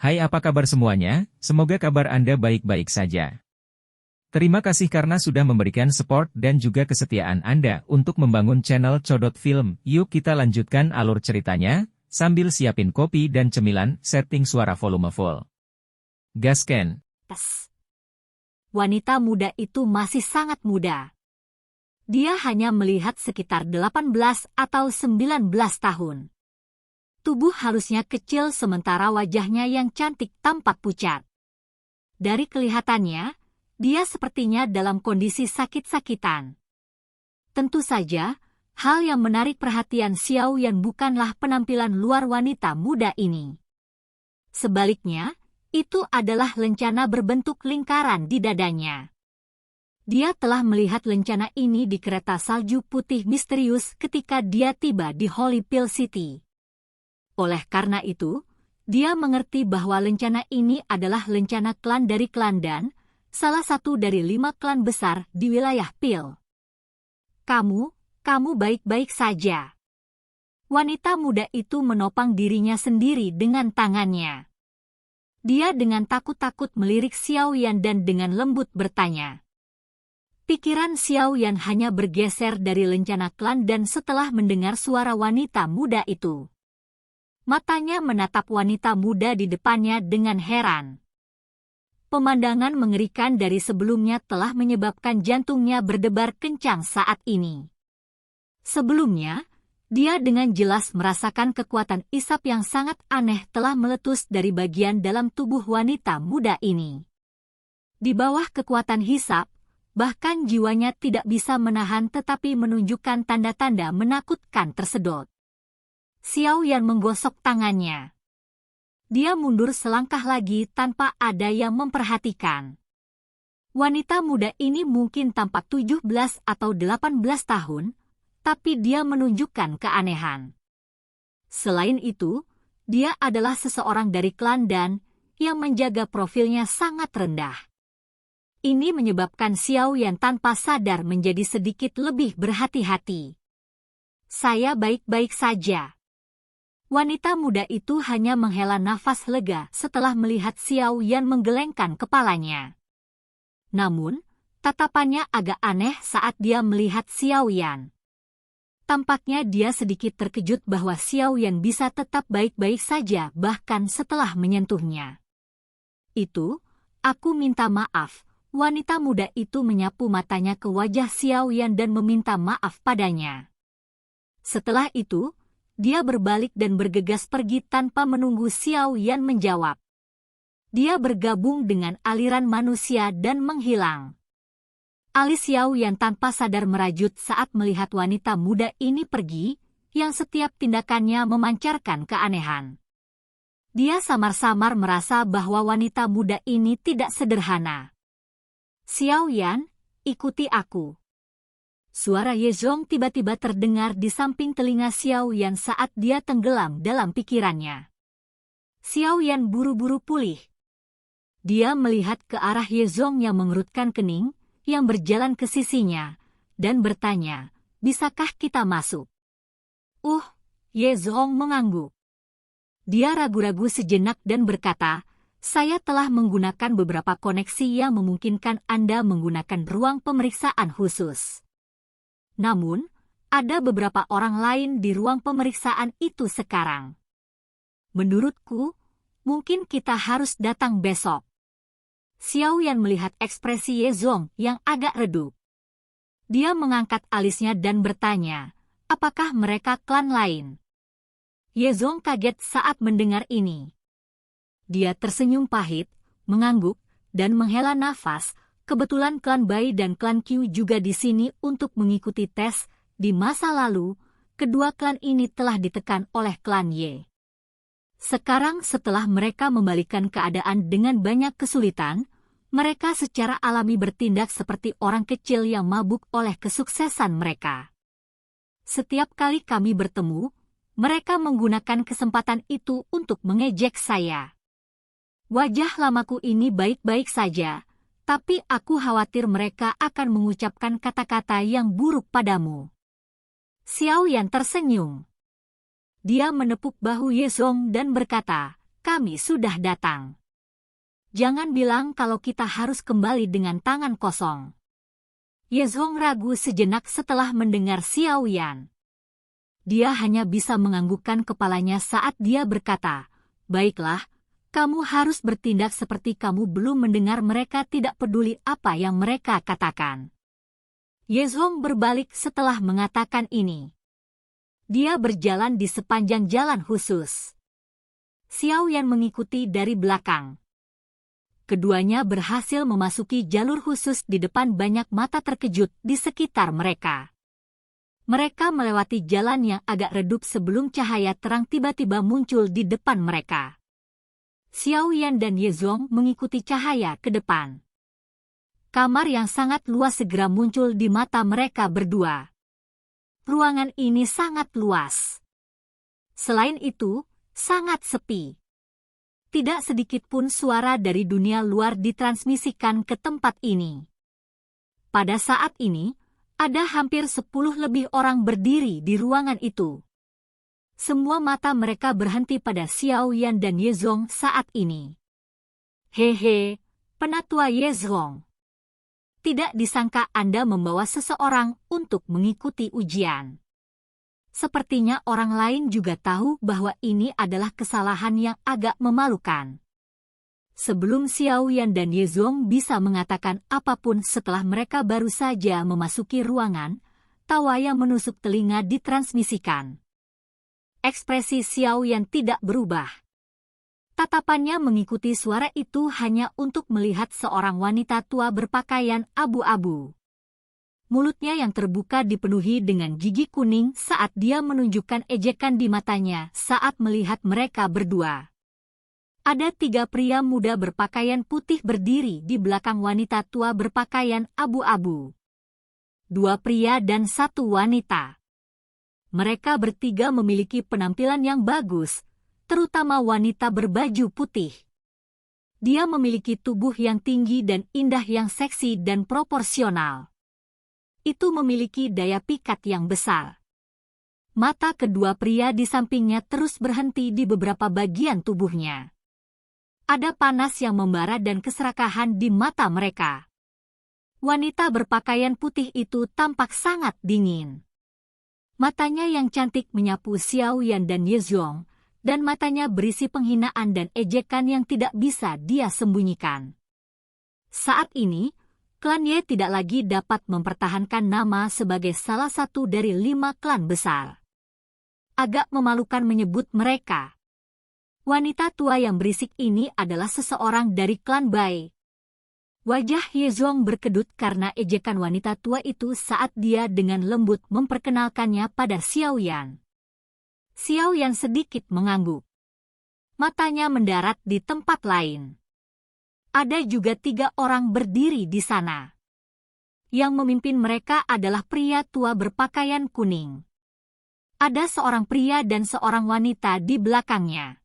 Hai, apa kabar semuanya? Semoga kabar Anda baik-baik saja. Terima kasih karena sudah memberikan support dan juga kesetiaan Anda untuk membangun channel Codot Film. Yuk kita lanjutkan alur ceritanya, sambil siapin kopi dan cemilan, setting suara volume full. Gasken. Tes. Wanita muda itu masih sangat muda. Dia hanya melihat sekitar 18 atau 19 tahun. Tubuh halusnya kecil sementara wajahnya yang cantik tampak pucat. Dari kelihatannya, dia sepertinya dalam kondisi sakit-sakitan. Tentu saja, hal yang menarik perhatian Xiao Yan bukanlah penampilan luar wanita muda ini. Sebaliknya, itu adalah lencana berbentuk lingkaran di dadanya. Dia telah melihat lencana ini di kereta salju putih misterius ketika dia tiba di Holy Pill City. Oleh karena itu, dia mengerti bahwa lencana ini adalah lencana klan dari klan Dan, salah satu dari 5 klan besar di wilayah Pil. Kamu baik-baik saja. Wanita muda itu menopang dirinya sendiri dengan tangannya. Dia dengan takut-takut melirik Xiao Yan dan dengan lembut bertanya. Pikiran Xiao Yan hanya bergeser dari lencana klan Dan setelah mendengar suara wanita muda itu. Matanya menatap wanita muda di depannya dengan heran. Pemandangan mengerikan dari sebelumnya telah menyebabkan jantungnya berdebar kencang saat ini. Sebelumnya, dia dengan jelas merasakan kekuatan isap yang sangat aneh telah meletus dari bagian dalam tubuh wanita muda ini. Di bawah kekuatan hisap, bahkan jiwanya tidak bisa menahan tetapi menunjukkan tanda-tanda menakutkan tersedot. Xiao Yan menggosok tangannya. Dia mundur selangkah lagi tanpa ada yang memperhatikan. Wanita muda ini mungkin tampak 17 atau 18 tahun, tapi dia menunjukkan keanehan. Selain itu, dia adalah seseorang dari klan Dan yang menjaga profilnya sangat rendah. Ini menyebabkan Xiao Yan tanpa sadar menjadi sedikit lebih berhati-hati. Saya baik-baik saja. Wanita muda itu hanya menghela nafas lega setelah melihat Xiao Yan menggelengkan kepalanya. Namun, tatapannya agak aneh saat dia melihat Xiao Yan. Tampaknya dia sedikit terkejut bahwa Xiao Yan bisa tetap baik-baik saja bahkan setelah menyentuhnya. Aku minta maaf. Wanita muda itu menyapu matanya ke wajah Xiao Yan dan meminta maaf padanya. Setelah itu, dia berbalik dan bergegas pergi tanpa menunggu Xiao Yan menjawab. Dia bergabung dengan aliran manusia dan menghilang. Alis Xiao Yan tanpa sadar merajut saat melihat wanita muda ini pergi, yang setiap tindakannya memancarkan keanehan. Dia samar-samar merasa bahwa wanita muda ini tidak sederhana. Xiao Yan, ikuti aku. Suara Ye Zong tiba-tiba terdengar di samping telinga Xiao Yan saat dia tenggelam dalam pikirannya. Xiao Yan buru-buru pulih. Dia melihat ke arah Ye Zong yang mengerutkan kening, yang berjalan ke sisinya, dan bertanya, bisakah kita masuk? Ye Zong mengangguk. Dia ragu-ragu sejenak dan berkata, saya telah menggunakan beberapa koneksi yang memungkinkan Anda menggunakan ruang pemeriksaan khusus. Namun, ada beberapa orang lain di ruang pemeriksaan itu sekarang. Menurutku, mungkin kita harus datang besok. Xiao Yan melihat ekspresi Ye Zong yang agak redup. Dia mengangkat alisnya dan bertanya, apakah mereka klan lain? Ye Zong kaget saat mendengar ini. Dia tersenyum pahit, mengangguk, dan menghela nafas. Kebetulan klan Bai dan klan Qiu juga di sini untuk mengikuti tes. Di masa lalu, kedua klan ini telah ditekan oleh klan Ye. Sekarang setelah mereka membalikkan keadaan dengan banyak kesulitan, mereka secara alami bertindak seperti orang kecil yang mabuk oleh kesuksesan mereka. Setiap kali kami bertemu, mereka menggunakan kesempatan itu untuk mengejek saya. Wajah lamaku ini baik-baik saja, tapi aku khawatir mereka akan mengucapkan kata-kata yang buruk padamu. Xiao Yan tersenyum. Dia menepuk bahu Ye Zong dan berkata, kami sudah datang. Jangan bilang kalau kita harus kembali dengan tangan kosong. Ye Zhong ragu sejenak setelah mendengar Xiao Yan. Dia hanya bisa menganggukkan kepalanya saat dia berkata, "Baiklah, kamu harus bertindak seperti kamu belum mendengar mereka tidak peduli apa yang mereka katakan." Ye Zhong berbalik setelah mengatakan ini. Dia berjalan di sepanjang jalan khusus. Xiao Yan mengikuti dari belakang. Keduanya berhasil memasuki jalur khusus di depan banyak mata terkejut di sekitar mereka. Mereka melewati jalan yang agak redup sebelum cahaya terang tiba-tiba muncul di depan mereka. Xiao Yan dan Ye Zhong mengikuti cahaya ke depan. Kamar yang sangat luas segera muncul di mata mereka berdua. Ruangan ini sangat luas. Selain itu, sangat sepi. Tidak sedikit pun suara dari dunia luar ditransmisikan ke tempat ini. Pada saat ini, ada hampir 10 lebih orang berdiri di ruangan itu. Semua mata mereka berhenti pada Xiao Yan dan Ye Zhong saat ini. Hehe, penatua Ye Zhong. Tidak disangka Anda membawa seseorang untuk mengikuti ujian. Sepertinya orang lain juga tahu bahwa ini adalah kesalahan yang agak memalukan. Sebelum Xiao Yan dan Ye Zhong bisa mengatakan apapun setelah mereka baru saja memasuki ruangan, tawa yang menusuk telinga ditransmisikan. Ekspresi Xiao Yan tidak berubah. Tatapannya mengikuti suara itu hanya untuk melihat seorang wanita tua berpakaian abu-abu. Mulutnya yang terbuka dipenuhi dengan gigi kuning saat dia menunjukkan ejekan di matanya saat melihat mereka berdua. Ada 3 pria muda berpakaian putih berdiri di belakang wanita tua berpakaian abu-abu. 2 pria dan 1 wanita. Mereka bertiga memiliki penampilan yang bagus, terutama wanita berbaju putih. Dia memiliki tubuh yang tinggi dan indah yang seksi dan proporsional. Itu memiliki daya pikat yang besar. Mata kedua pria di sampingnya terus berhenti di beberapa bagian tubuhnya. Ada panas yang membara dan keserakahan di mata mereka. Wanita berpakaian putih itu tampak sangat dingin. Matanya yang cantik menyapu Xiao Yan dan Ye Zhong, dan matanya berisi penghinaan dan ejekan yang tidak bisa dia sembunyikan. Saat ini, klan Ye tidak lagi dapat mempertahankan nama sebagai salah satu dari 5 klan besar. Agak memalukan menyebut mereka. Wanita tua yang berisik ini adalah seseorang dari klan Bai. Wajah Ye Zhong berkedut karena ejekan wanita tua itu saat dia dengan lembut memperkenalkannya pada Xiao Yan. Xiao Yan sedikit mengangguk. Matanya mendarat di tempat lain. Ada juga 3 orang berdiri di sana. Yang memimpin mereka adalah pria tua berpakaian kuning. Ada seorang pria dan seorang wanita di belakangnya.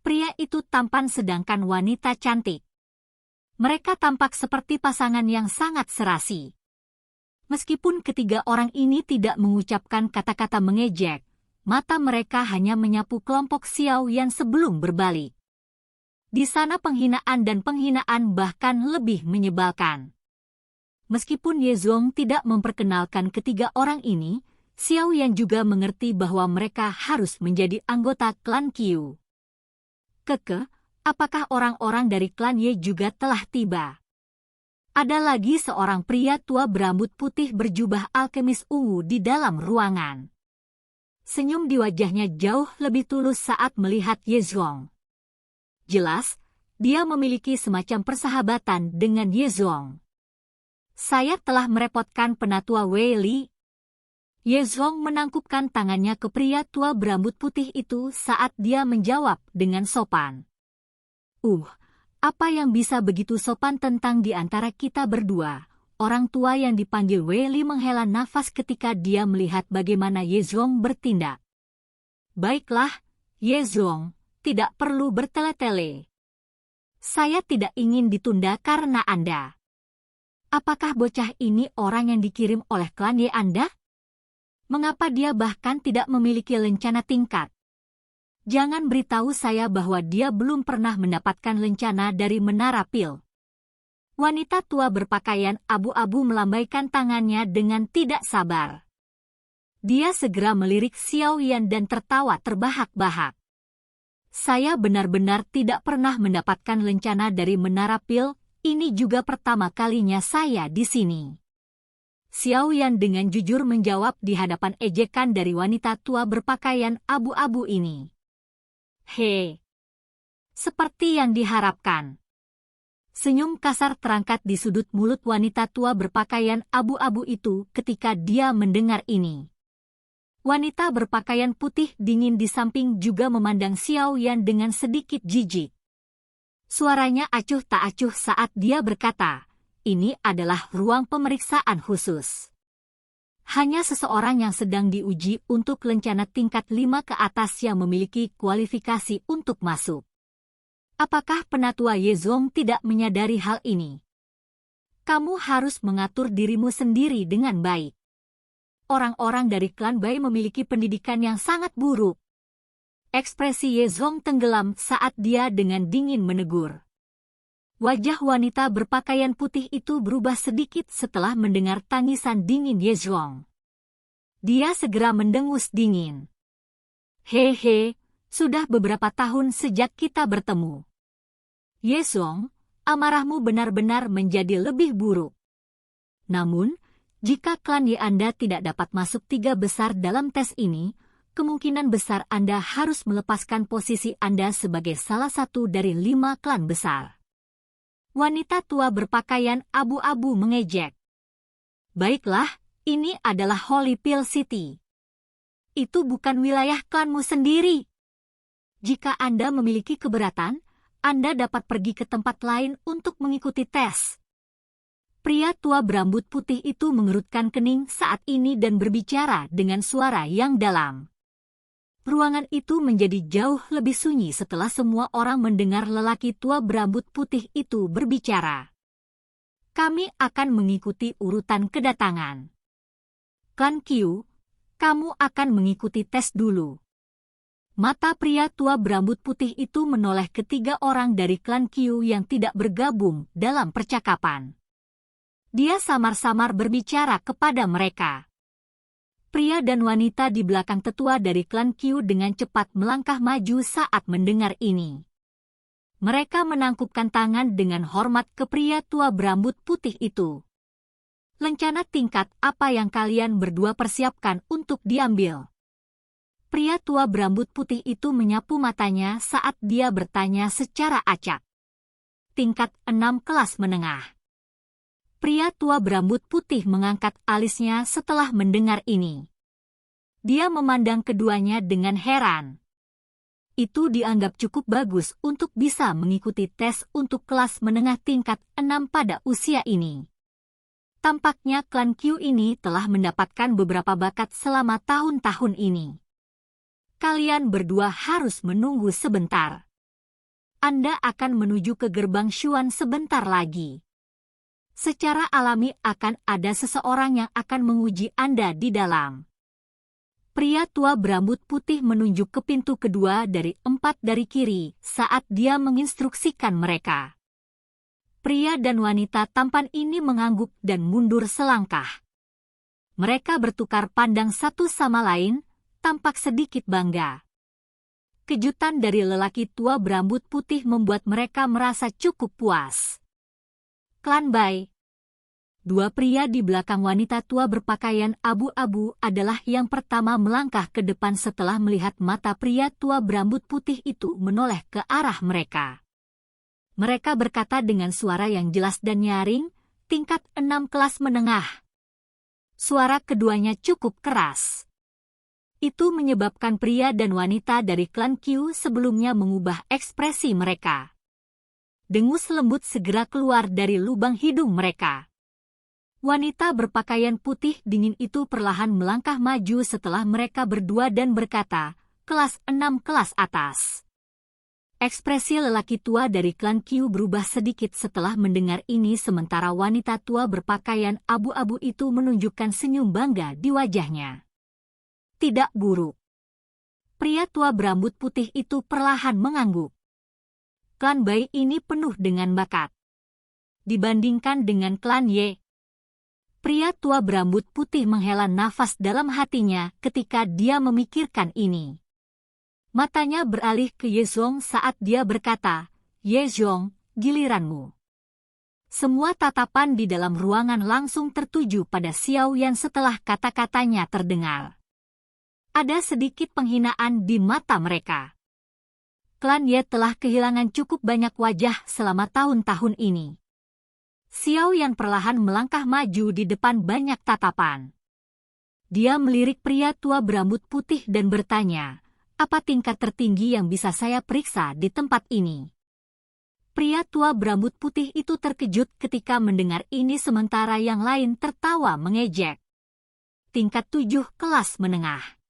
Pria itu tampan sedangkan wanita cantik. Mereka tampak seperti pasangan yang sangat serasi. Meskipun ketiga orang ini tidak mengucapkan kata-kata mengejek, mata mereka hanya menyapu kelompok Xiao Yan sebelum berbalik. Di sana penghinaan dan penghinaan bahkan lebih menyebalkan. Meskipun Ye Zhong tidak memperkenalkan ketiga orang ini, Xiao Yan juga mengerti bahwa mereka harus menjadi anggota klan Qiu. Keke, apakah orang-orang dari klan Ye juga telah tiba? Ada lagi seorang pria tua berambut putih berjubah alkemis ungu di dalam ruangan. Senyum di wajahnya jauh lebih tulus saat melihat Ye Zhong. Jelas, dia memiliki semacam persahabatan dengan Ye Zhong. Saya telah merepotkan penatua Wei Li. Ye Zhong menangkupkan tangannya ke pria tua berambut putih itu saat dia menjawab dengan sopan. Apa yang bisa begitu sopan tentang di antara kita berdua? Orang tua yang dipanggil Wei Li menghela nafas ketika dia melihat bagaimana Ye Zhong bertindak. Baiklah, Ye Zhong, tidak perlu bertele-tele. Saya tidak ingin ditunda karena Anda. Apakah bocah ini orang yang dikirim oleh klan Ye Anda? Mengapa dia bahkan tidak memiliki lencana tingkat? Jangan beritahu saya bahwa dia belum pernah mendapatkan lencana dari Menara Pil. Wanita tua berpakaian abu-abu melambaikan tangannya dengan tidak sabar. Dia segera melirik Xiao Yan dan tertawa terbahak-bahak. Saya benar-benar tidak pernah mendapatkan lencana dari Menara Pil, ini juga pertama kalinya saya di sini. Xiao Yan dengan jujur menjawab di hadapan ejekan dari wanita tua berpakaian abu-abu ini. He, seperti yang diharapkan. Senyum kasar terangkat di sudut mulut wanita tua berpakaian abu-abu itu ketika dia mendengar ini. Wanita berpakaian putih dingin di samping juga memandang Xiao Yan dengan sedikit jijik. Suaranya acuh tak acuh saat dia berkata, ini adalah ruang pemeriksaan khusus. Hanya seseorang yang sedang diuji untuk lencana tingkat 5 ke atas yang memiliki kualifikasi untuk masuk. Apakah Penatua Yezong tidak menyadari hal ini? Kamu harus mengatur dirimu sendiri dengan baik. Orang-orang dari klan Bai memiliki pendidikan yang sangat buruk. Ekspresi Yezong tenggelam saat dia dengan dingin menegur. Wajah wanita berpakaian putih itu berubah sedikit setelah mendengar tangisan dingin Yezong. Dia segera mendengus dingin. Hehe, sudah beberapa tahun sejak kita bertemu. Yezong, amarahmu benar-benar menjadi lebih buruk. Namun, jika klan Ye Anda tidak dapat masuk 3 besar dalam tes ini, kemungkinan besar Anda harus melepaskan posisi Anda sebagai salah satu dari 5 klan besar. Wanita tua berpakaian abu-abu mengejek. Baiklah, ini adalah Holy Pill City. Itu bukan wilayah klanmu sendiri. Jika Anda memiliki keberatan, Anda dapat pergi ke tempat lain untuk mengikuti tes. Pria tua berambut putih itu mengerutkan kening saat ini dan berbicara dengan suara yang dalam. Ruangan itu menjadi jauh lebih sunyi setelah semua orang mendengar lelaki tua berambut putih itu berbicara. Kami akan mengikuti urutan kedatangan. Klan Qiu, kamu akan mengikuti tes dulu. Mata pria tua berambut putih itu menoleh ke 3 orang dari klan Qiu yang tidak bergabung dalam percakapan. Dia samar-samar berbicara kepada mereka. Pria dan wanita di belakang tetua dari klan Qiu dengan cepat melangkah maju saat mendengar ini. Mereka menangkupkan tangan dengan hormat ke pria tua berambut putih itu. Lencana tingkat apa yang kalian berdua persiapkan untuk diambil? Pria tua berambut putih itu menyapu matanya saat dia bertanya secara acak. Tingkat 6 kelas menengah. Pria tua berambut putih mengangkat alisnya setelah mendengar ini. Dia memandang keduanya dengan heran. Itu dianggap cukup bagus untuk bisa mengikuti tes untuk kelas menengah tingkat 6 pada usia ini. Tampaknya klan Qiu ini telah mendapatkan beberapa bakat selama tahun-tahun ini. Kalian berdua harus menunggu sebentar. Anda akan menuju ke gerbang Xuan sebentar lagi. Secara alami akan ada seseorang yang akan menguji Anda di dalam. Pria tua berambut putih menunjuk ke pintu kedua dari 4 dari kiri saat dia menginstruksikan mereka. Pria dan wanita tampan ini mengangguk dan mundur selangkah. Mereka bertukar pandang satu sama lain, tampak sedikit bangga. Kejutan dari lelaki tua berambut putih membuat mereka merasa cukup puas. Klan Bai. 2 pria di belakang wanita tua berpakaian abu-abu adalah yang pertama melangkah ke depan setelah melihat mata pria tua berambut putih itu menoleh ke arah mereka. Mereka berkata dengan suara yang jelas dan nyaring, tingkat 6 kelas menengah. Suara keduanya cukup keras. Itu menyebabkan pria dan wanita dari klan Qiu sebelumnya mengubah ekspresi mereka. Dengus lembut segera keluar dari lubang hidung mereka. Wanita berpakaian putih dingin itu perlahan melangkah maju setelah mereka berdua dan berkata, kelas 6 kelas atas. Ekspresi lelaki tua dari klan Qiu berubah sedikit setelah mendengar ini sementara wanita tua berpakaian abu-abu itu menunjukkan senyum bangga di wajahnya. Tidak buruk. Pria tua berambut putih itu perlahan mengangguk. Klan Bai ini penuh dengan bakat. Dibandingkan dengan klan Ye. Pria tua berambut putih menghela nafas dalam hatinya ketika dia memikirkan ini. Matanya beralih ke Ye Zhong saat dia berkata, "Ye Zhong, giliranmu." Semua tatapan di dalam ruangan langsung tertuju pada Xiao Yan setelah kata-katanya terdengar. Ada sedikit penghinaan di mata mereka. Klan Ye telah kehilangan cukup banyak wajah selama tahun-tahun ini. Xiao Yan perlahan melangkah maju di depan banyak tatapan. Dia melirik pria tua berambut putih dan bertanya, "Apa tingkat tertinggi yang bisa saya periksa di tempat ini?" Pria tua berambut putih itu terkejut ketika mendengar ini sementara yang lain tertawa mengejek. Tingkat 7 kelas menengah.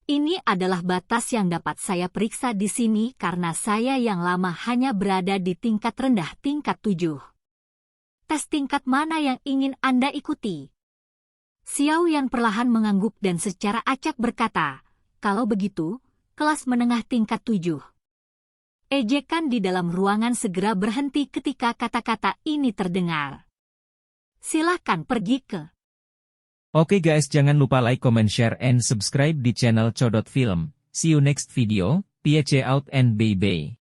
Ini adalah batas yang dapat saya periksa di sini karena saya yang lama hanya berada di tingkat rendah tingkat 7. Tes tingkat mana yang ingin Anda ikuti? Xiao Yan perlahan mengangguk dan secara acak berkata, "Kalau begitu, kelas menengah tingkat 7. Ejekan di dalam ruangan segera berhenti ketika kata-kata ini terdengar. Silakan pergi ke. Oke guys, jangan lupa like, comment, share, and subscribe di channel Codot Film. See you next video, peace out and bye-bye.